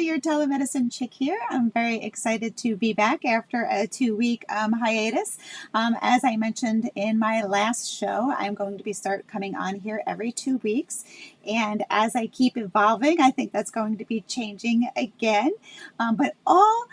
your telemedicine chick here. I'm very excited to be back after a 2-week hiatus. As I mentioned in my last show, I'm going to be coming on here every 2 weeks. And as I keep evolving, I think that's going to be changing again. But all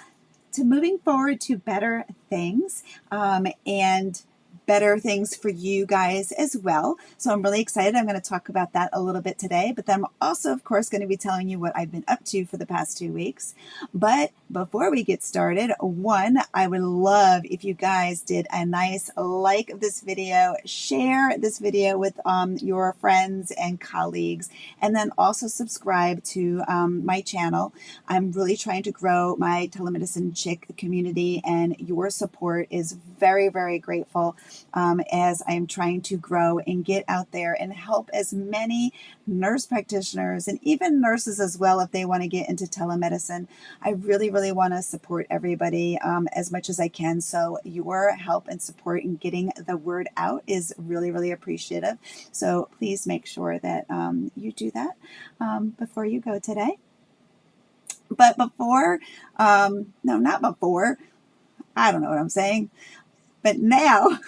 to moving forward to better things and better things for you guys as well. So I'm really excited. I'm going to talk about that a little bit today, but then I'm also, of course, going to be telling you what I've been up to for the past 2 weeks. But before we get started, I would love if you guys did a nice like of this video, share this video with your friends and colleagues, and then also subscribe to my channel. I'm really trying to grow my telemedicine chick community, and your support is very, very grateful. As I'm trying to grow and get out there and help as many nurse practitioners and even nurses as well if they want to get into telemedicine. I really, really want to support everybody as much as I can. So your help and support in getting the word out is really, really appreciative. So please make sure that you do that before you go today. But before, no, not before, I don't know what I'm saying, but now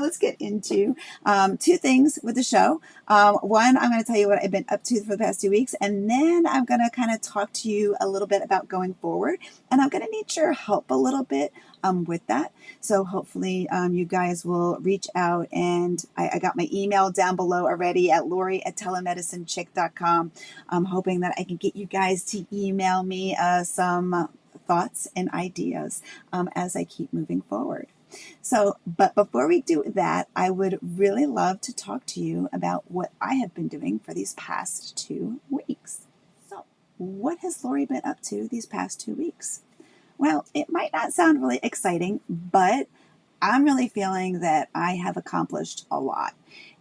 let's get into 2 things with the show. One, I'm going to tell you what I've been up to for the past 2 weeks, and then I'm going to kind of talk to you a little bit about going forward, and I'm going to need your help a little bit with that. So hopefully you guys will reach out, and I got my email down below already at Lori@telemedicinechick.com. I'm hoping that I can get you guys to email me some thoughts and ideas as I keep moving forward. So, but before we do that, I would really love to talk to you about what I have been doing for these past 2 weeks. So, what has Lori been up to these past 2 weeks? Well, it might not sound really exciting, but I'm really feeling that I have accomplished a lot,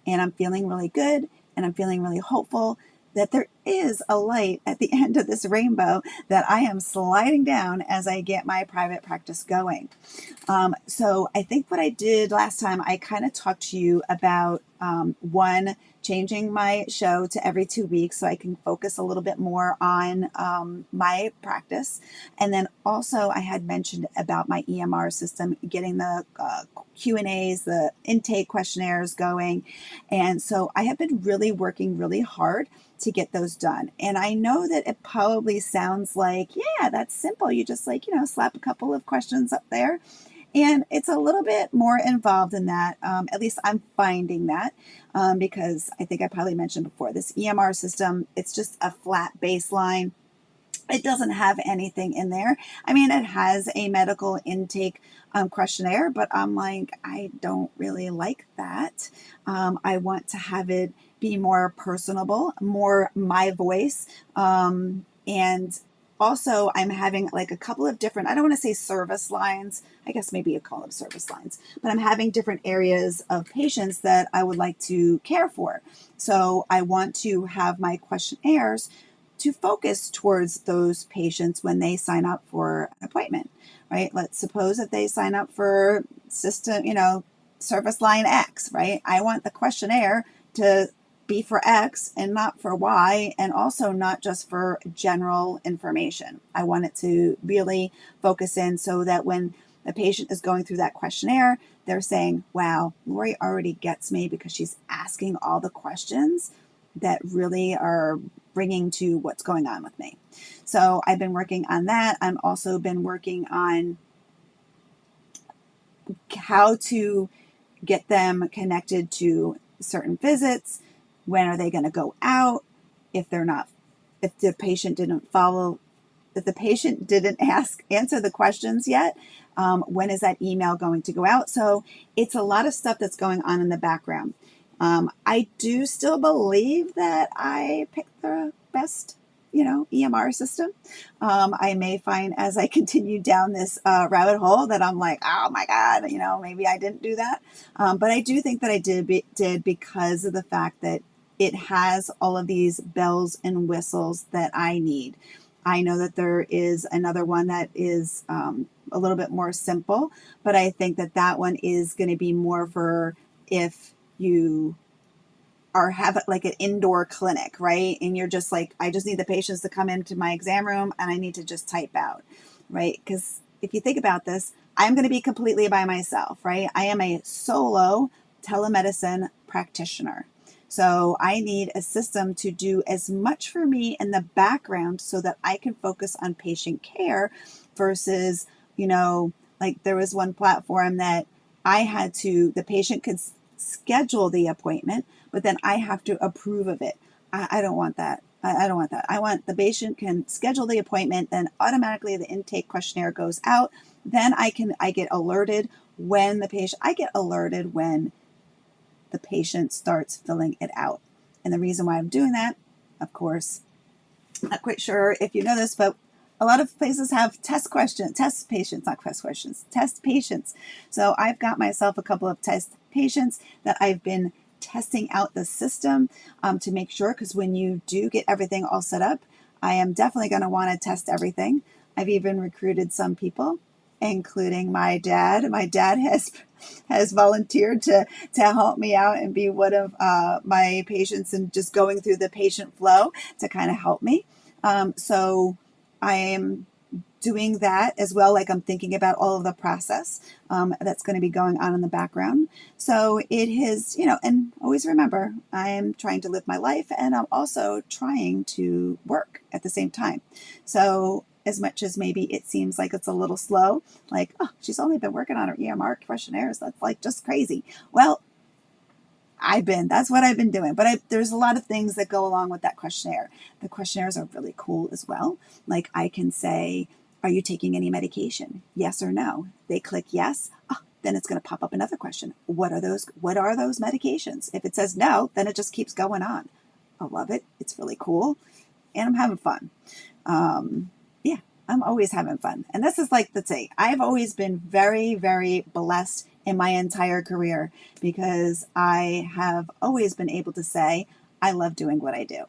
and I'm feeling really good, and I'm feeling really hopeful that there is a light at the end of this rainbow that I am sliding down as I get my private practice going. So I think what I did last time, I kind of talked to you about one, changing my show to every 2 weeks so I can focus a little bit more on my practice. And then also I had mentioned about my EMR system, getting the Q&As, the intake questionnaires going. And so I have been really working really hard to get those done. And I know that it probably sounds like, yeah, that's simple. You just slap a couple of questions up there. And it's a little bit more involved than that. At least I'm finding that because I think I probably mentioned before, this EMR system, it's just a flat baseline. It doesn't have anything in there. I mean, it has a medical intake questionnaire, but I'm like, I don't really like that. I want to have it be more personable, more my voice, and also, I'm having like a couple of different, I don't want to say service lines, I guess maybe you call them service lines, but I'm having different areas of patients that I would like to care for. So I want to have my questionnaires to focus towards those patients when they sign up for an appointment, right? Let's suppose that they sign up for system, service line X, right? I want the questionnaire to be for X and not for Y, and also not just for general information. I want it to really focus in so that when the patient is going through that questionnaire, they're saying, wow, Lori already gets me because she's asking all the questions that really are bringing to what's going on with me. So I've been working on that. I've also been working on how to get them connected to certain visits. When are they going to go out? If the patient didn't answer the questions yet, when is that email going to go out? So it's a lot of stuff that's going on in the background. I do still believe that I picked the best, EMR system. I may find as I continue down this rabbit hole that I'm like, oh my God, maybe I didn't do that. But I do think that I did because of the fact that it has all of these bells and whistles that I need. I know that there is another one that is a little bit more simple, but I think that one is going to be more for if you are have like an indoor clinic, right? And you're just like, I just need the patients to come into my exam room and I need to just type out, right? Because if you think about this, I'm going to be completely by myself, right? I am a solo telemedicine practitioner. So I need a system to do as much for me in the background so that I can focus on patient care versus, like there was one platform that the patient could schedule the appointment, but then I have to approve of it. I don't want that. I don't want that. I want the patient can schedule the appointment, then automatically the intake questionnaire goes out. Then I get alerted when the patient starts filling it out. And the reason why I'm doing that, of course, I'm not quite sure if you know this, but a lot of places have test patients. So I've got myself a couple of test patients that I've been testing out the system to make sure, because when you do get everything all set up, I am definitely going to want to test everything. I've even recruited some people, including my dad. My dad has volunteered to help me out and be one of my patients and just going through the patient flow to kind of help me. So I am doing that as well. Like I'm thinking about all of the process that's going to be going on in the background. So it is, and always remember, I am trying to live my life and I'm also trying to work at the same time. So as much as maybe it seems like it's a little slow, like, oh, she's only been working on her EMR questionnaires. That's like just crazy. Well, that's what I've been doing. But there's a lot of things that go along with that questionnaire. The questionnaires are really cool as well. Like I can say, are you taking any medication? Yes or no. They click yes. Oh, then it's going to pop up another question. What are those medications? If it says no, then it just keeps going on. I love it. It's really cool. And I'm having fun. Yeah, I'm always having fun. And this is like, let's say, I've always been very, very blessed in my entire career because I have always been able to say, I love doing what I do.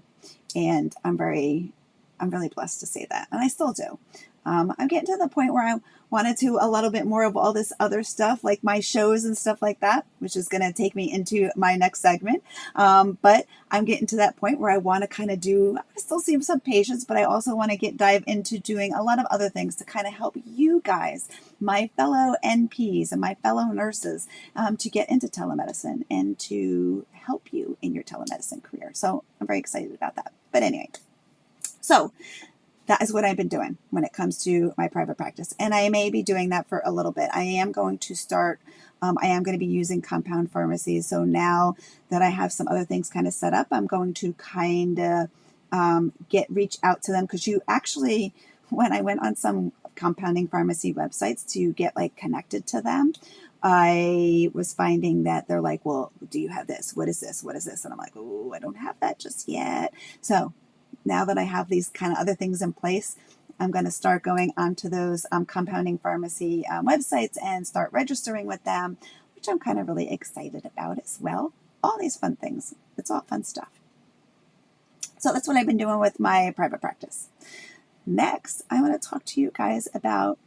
And I'm really blessed to say that. And I still do. I'm getting to the point where I wanted to a little bit more of all this other stuff, like my shows and stuff like that, which is going to take me into my next segment. But I'm getting to that point where I want to kind of I still see some patients, but I also want to dive into doing a lot of other things to kind of help you guys, my fellow NPs and my fellow nurses, to get into telemedicine and to help you in your telemedicine career. So I'm very excited about that. But anyway, so that is what I've been doing when it comes to my private practice. And I may be doing that for a little bit. I am going to start, I am going to be using compound pharmacies. So now that I have some other things kind of set up, I'm going to kind of reach out to them. Because you actually, when I went on some compounding pharmacy websites to get like connected to them, I was finding that they're like, well, do you have this? What is this? What is this? And I'm like, oh, I don't have that just yet. So now that I have these kind of other things in place, I'm going to start going onto those compounding pharmacy websites and start registering with them, which I'm kind of really excited about as well. All these fun things. It's all fun stuff. So that's what I've been doing with my private practice. Next, I want to talk to you guys about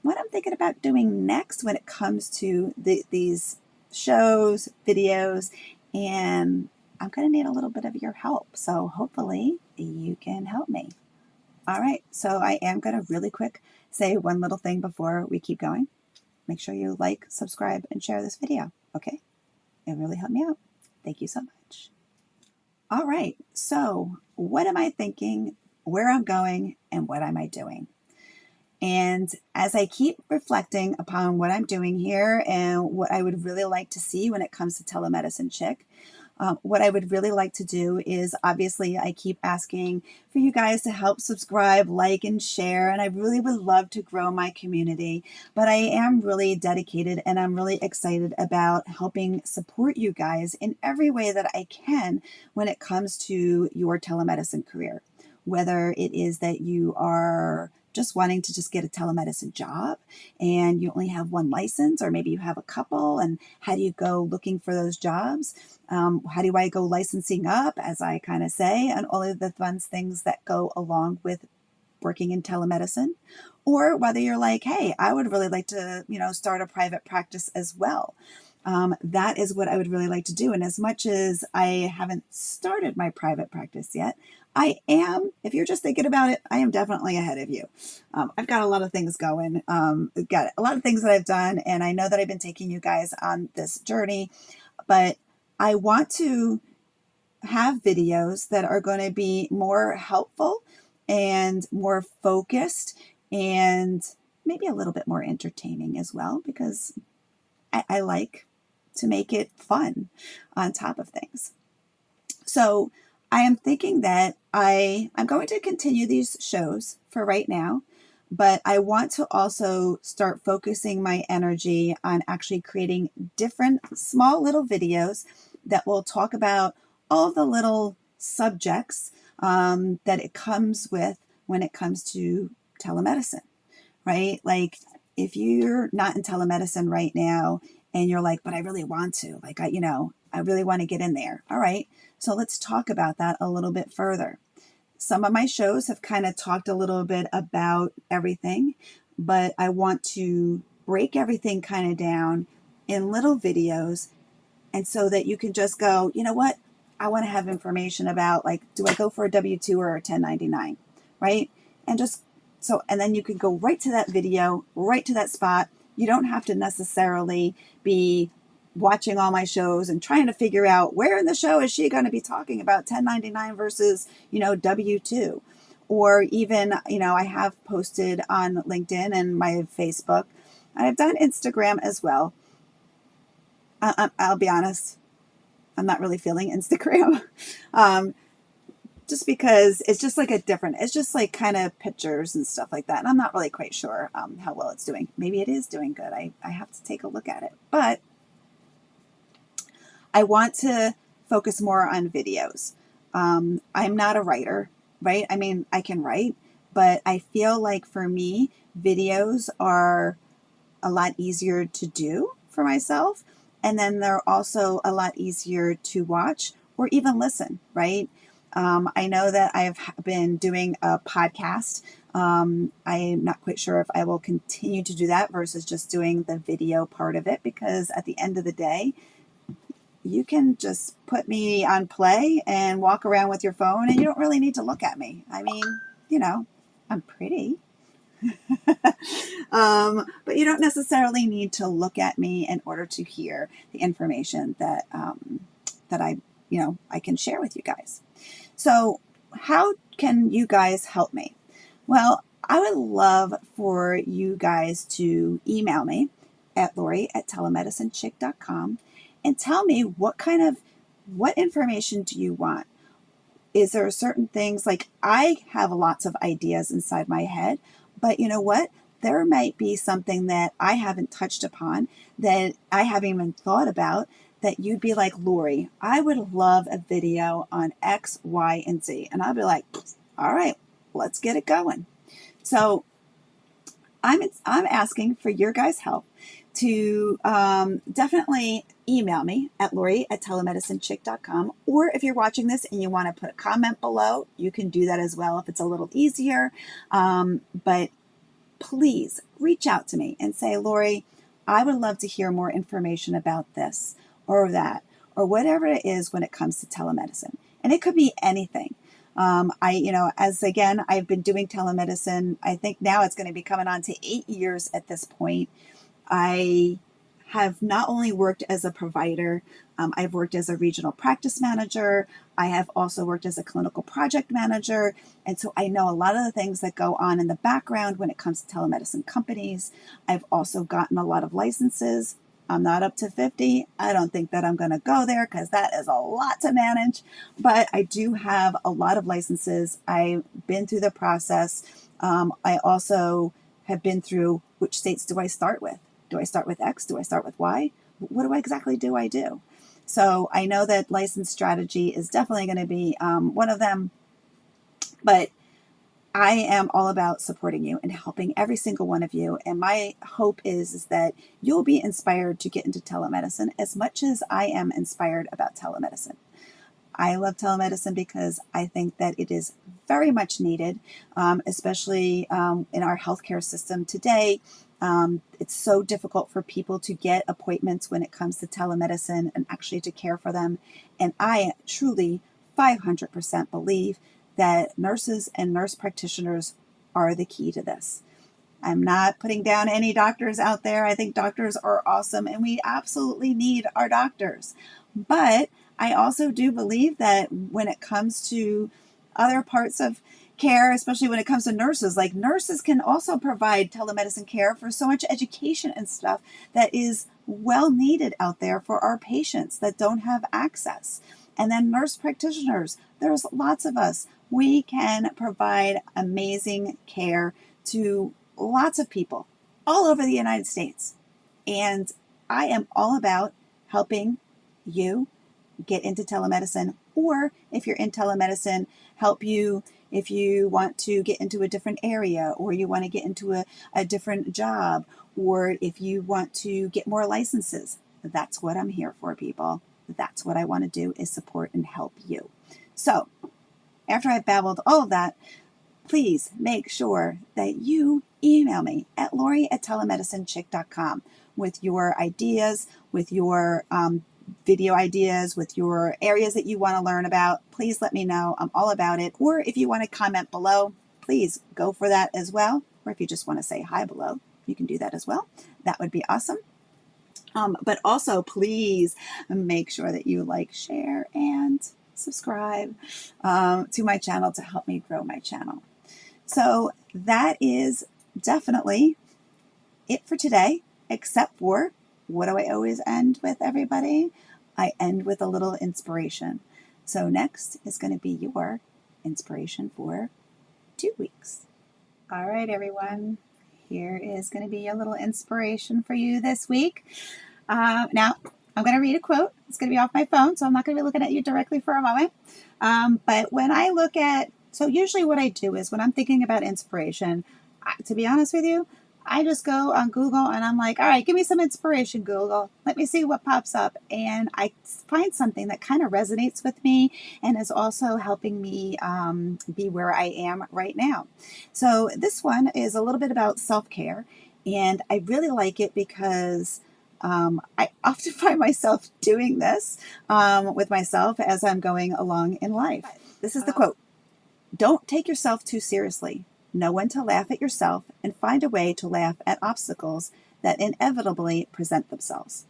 what I'm thinking about doing next when it comes to these shows, videos, and I'm going to need a little bit of your help. So hopefully you can help me. All right. So I am going to really quick say one little thing before we keep going. Make sure you like, subscribe, and share this video. Okay. It really helped me out. Thank you so much. All right. So what am I thinking, where I'm going, and what am I doing? And as I keep reflecting upon what I'm doing here and what I would really like to see when it comes to Telemedicine Chick, what I would really like to do is, obviously, I keep asking for you guys to help subscribe, like, and share. And I really would love to grow my community. But I am really dedicated and I'm really excited about helping support you guys in every way that I can when it comes to your telemedicine career. Whether it is that you are just wanting to just get a telemedicine job and you only have one license, or maybe you have a couple, and how do you go looking for those jobs? How do I go licensing up, as I kind of say, and all of the fun things that go along with working in telemedicine? Or whether you're like, hey, I would really like to, start a private practice as well. that is what I would really like to do. And as much as I haven't started my private practice yet, I am, if you're just thinking about it, I am definitely ahead of you. I've got a lot of things going, got a lot of things that I've done, and I know that I've been taking you guys on this journey, but I want to have videos that are going to be more helpful and more focused and maybe a little bit more entertaining as well, because I like to make it fun on top of things. So I am thinking that I'm going to continue these shows for right now, but I want to also start focusing my energy on actually creating different small little videos that will talk about all the little subjects that it comes with when it comes to telemedicine, right? Like if you're not in telemedicine right now and you're like, but I really want to, like, I really want to get in there. All right. So let's talk about that a little bit further. Some of my shows have kind of talked a little bit about everything, but I want to break everything kind of down in little videos. And so that you can just go, you know what? I want to have information about, like, do I go for a W-2 or a 1099, right? And just so, and then you can go right to that video, right to that spot. You don't have to necessarily be watching all my shows and trying to figure out where in the show is she going to be talking about 1099 versus, W-2. Or even, I have posted on LinkedIn and my Facebook. I've done Instagram as well. I'll be honest, I'm not really feeling Instagram. Just because it's just like it's just like kind of pictures and stuff like that. And I'm not really quite sure how well it's doing. Maybe it is doing good. I have to take a look at it. But I want to focus more on videos. I'm not a writer, right? I mean, I can write, but I feel like for me, videos are a lot easier to do for myself. And then they're also a lot easier to watch or even listen, right? I know that I've been doing a podcast. I'm not quite sure if I will continue to do that versus just doing the video part of it, because at the end of the day, you can just put me on play and walk around with your phone and you don't really need to look at me. I mean, I'm pretty. But you don't necessarily need to look at me in order to hear the information that I can share with you guys. So how can you guys help me? Well, I would love for you guys to email me at Lori@telemedicinechick.com and tell me what information do you want? Is there certain things, like I have lots of ideas inside my head, but you know what? There might be something that I haven't touched upon, that I haven't even thought about, that you'd be like, Lori, I would love a video on X, Y, and Z. And I'll be like, all right, let's get it going. So I'm asking for your guys' help to definitely email me at Lori@telemedicinechick.com. Or if you're watching this and you want to put a comment below, you can do that as well if it's a little easier. But please reach out to me and say, Lori, I would love to hear more information about this or that, or whatever it is when it comes to telemedicine. And it could be anything. I've been doing telemedicine. I think now it's going to be coming on to 8 years at this point. I have not only worked as a provider, I've worked as a regional practice manager. I have also worked as a clinical project manager. And so I know a lot of the things that go on in the background when it comes to telemedicine companies. I've also gotten a lot of licenses. I'm not up to 50. I don't think that I'm going to go there because that is a lot to manage. But I do have a lot of licenses. I've been through the process. I also have been through, which states do I start with? Do I start with X? Do I start with Y? What do I do? So I know that license strategy is definitely going to be one of them. But I am all about supporting you and helping every single one of you. And my hope is that you'll be inspired to get into telemedicine as much as I am inspired about telemedicine. I love telemedicine because I think that it is very much needed, especially in our healthcare system today. It's so difficult for people to get appointments when it comes to telemedicine and actually to care for them. And I truly 500% believe that nurses and nurse practitioners are the key to this. I'm not putting down any doctors out there. I think doctors are awesome and we absolutely need our doctors. But I also do believe that when it comes to other parts of care, especially when it comes to nurses, like nurses can also provide telemedicine care for so much education and stuff that is well needed out there for our patients that don't have access. And then nurse practitioners, there's lots of us. We can provide amazing care to lots of people all over the United States. And I am all about helping you get into telemedicine, or if you're in telemedicine, help you if you want to get into a different area, or you want to get into a different job, or if you want to get more licenses. That's what I'm here for, people. That's what I want to do, is support and help you. So after I've babbled all of that, please make sure that you email me at Lori@telemedicinechick.com with your ideas, with your video ideas, with your areas that you want to learn about. Please let me know. I'm all about it. Or if you want to comment below, please go for that as well. Or if you just want to say hi below, you can do that as well. That would be awesome. But also, please make sure that you like, share, and subscribe to my channel to help me grow my channel. So that is definitely it for today, except for, what do I always end with, everybody? I end with a little inspiration. So next is going to be your inspiration for 2 weeks. All right, everyone. Here is going to be a little inspiration for you this week. Now, I'm going to read a quote. It's going to be off my phone, so I'm not going to be looking at you directly for a moment. But when I look at, so usually what I do is when I'm thinking about inspiration, to be honest with you, I just go on Google and I'm like, all right, give me some inspiration, Google. Let me see what pops up. And I find something that kind of resonates with me and is also helping me be where I am right now. So this one is a little bit about self-care. And I really like it because I often find myself doing this with myself as I'm going along in life. This is the quote. Don't take yourself too seriously. Know when to laugh at yourself and find a way to laugh at obstacles that inevitably present themselves.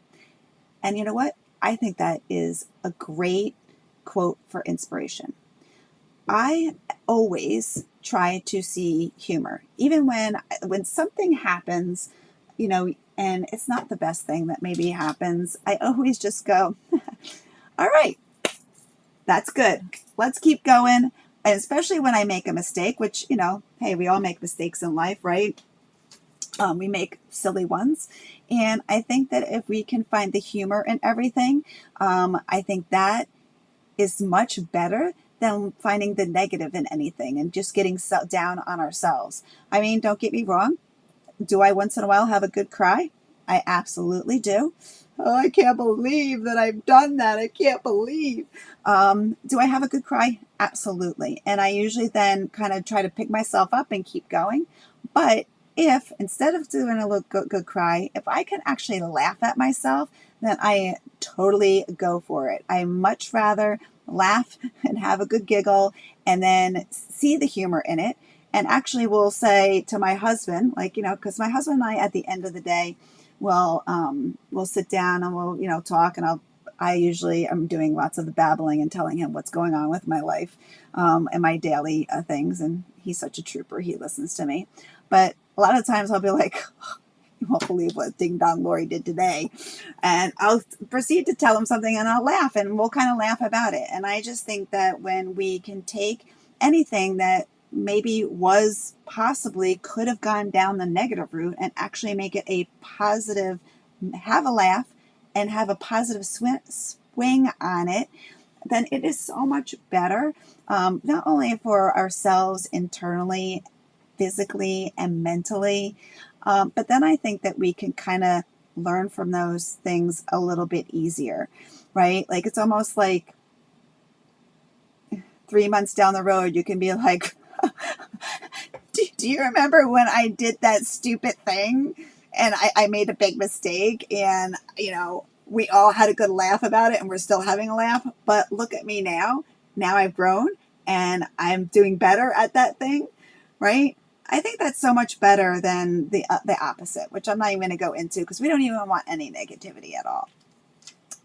And you know what? I think that is a great quote for inspiration. I always try to see humor, even when something happens, you know, and it's not the best thing that maybe happens. I always just go, all right, that's good. Let's keep going. And especially when I make a mistake, which, you know, hey, we all make mistakes in life, right? We make silly ones. And I think that if we can find the humor in everything, I think that is much better than finding the negative in anything and just getting down on ourselves. I mean, don't get me wrong. Do I once in a while have a good cry? I absolutely do. Oh, I can't believe that I've done that. I can't believe. Do I have a good cry? Absolutely. And I usually then kind of try to pick myself up and keep going. But if instead of doing a little good cry, if I can actually laugh at myself, then I totally go for it. I much rather laugh and have a good giggle and then see the humor in it. And actually will say to my husband, like, you know, because my husband and I, at the end of the day, we'll sit down and we'll, you know, talk, and I usually am doing lots of the babbling and telling him what's going on with my life and my daily things. And he's such a trooper. He listens to me. But a lot of times I'll be like, oh, you won't believe what Ding Dong Lori did today. And I'll proceed to tell him something and I'll laugh and we'll kind of laugh about it. And I just think that when we can take anything that maybe was possibly could have gone down the negative route and actually make it a positive, have a laugh and have a positive swing on it, then it is so much better, not only for ourselves internally, physically, and mentally, but then I think that we can kind of learn from those things a little bit easier, right? Like it's almost like 3 months down the road, you can be like, do you remember when I did that stupid thing? and I made a big mistake, and we all had a good laugh about it, and we're still having a laugh. But look at me now. Now I've grown and I'm doing better at that thing, right? I think that's so much better than the opposite, which I'm not even going to go into because we don't even want any negativity at all.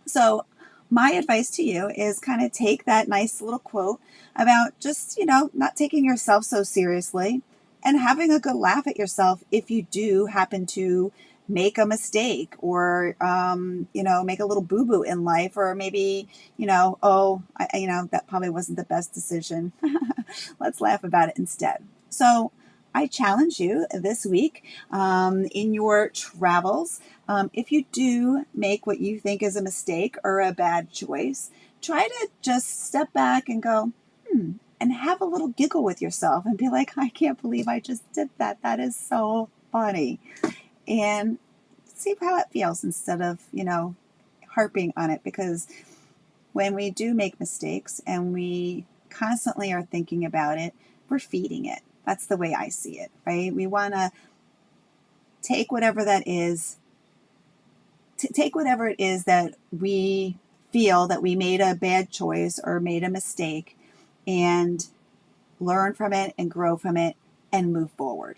So my advice to you is kind of take that nice little quote about just, not taking yourself so seriously and having a good laugh at yourself if you do happen to make a mistake or, make a little boo-boo in life, or maybe, that probably wasn't the best decision. Let's laugh about it instead. So I challenge you this week in your travels, if you do make what you think is a mistake or a bad choice, try to just step back and go, and have a little giggle with yourself and be like, I can't believe I just did that. That is so funny. And see how it feels instead of, harping on it, because when we do make mistakes and we constantly are thinking about it, we're feeding it. That's the way I see it, right? We want to take whatever that is, take whatever it is that we feel that we made a bad choice or made a mistake, and learn from it and grow from it and move forward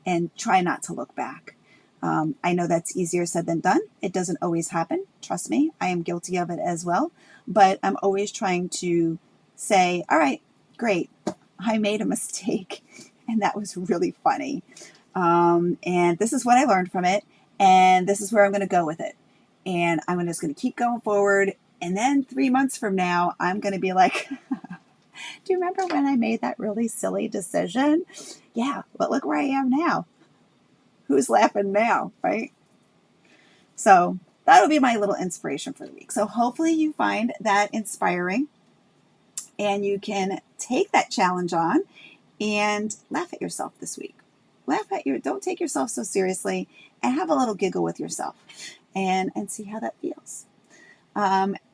and try not to look back. I know that's easier said than done. It doesn't always happen. Trust me, I am guilty of it as well. But I'm always trying to say, all right, great. I made a mistake and that was really funny. And this is what I learned from it. And this is where I'm going to go with it. And I'm just going to keep going forward. And then 3 months from now, I'm going to be like, do you remember when I made that really silly decision? Yeah, but look where I am now. Who's laughing now, right? So that'll be my little inspiration for the week. So hopefully you find that inspiring and you can take that challenge on and laugh at yourself this week. Don't take yourself so seriously, and have a little giggle with yourself and see how that feels.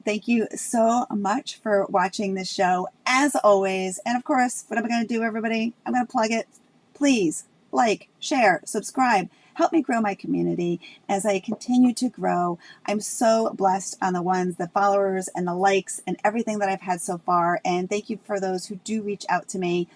Thank you so much for watching this show, as always. And of course, what am I going to do, everybody? I'm going to plug it. Please like, share, subscribe. Help me grow my community as I continue to grow. I'm so blessed on the followers and the likes and everything that I've had so far. And thank you for those who do reach out to me.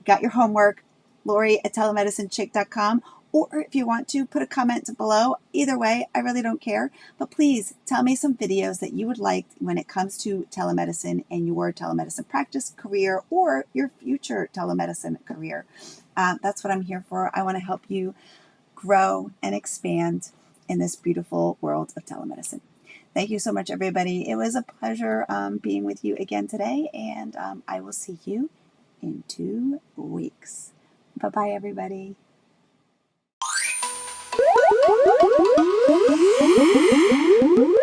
Got your homework, Lori@telemedicinechick.com. Or if you want to, put a comment below. Either way, I really don't care. But please tell me some videos that you would like when it comes to telemedicine and your telemedicine practice, career, or your future telemedicine career. That's what I'm here for. I want to help you grow and expand in this beautiful world of telemedicine. Thank you so much, everybody. It was a pleasure being with you again today, and I will see you in 2 weeks. Bye-bye, everybody. Woo!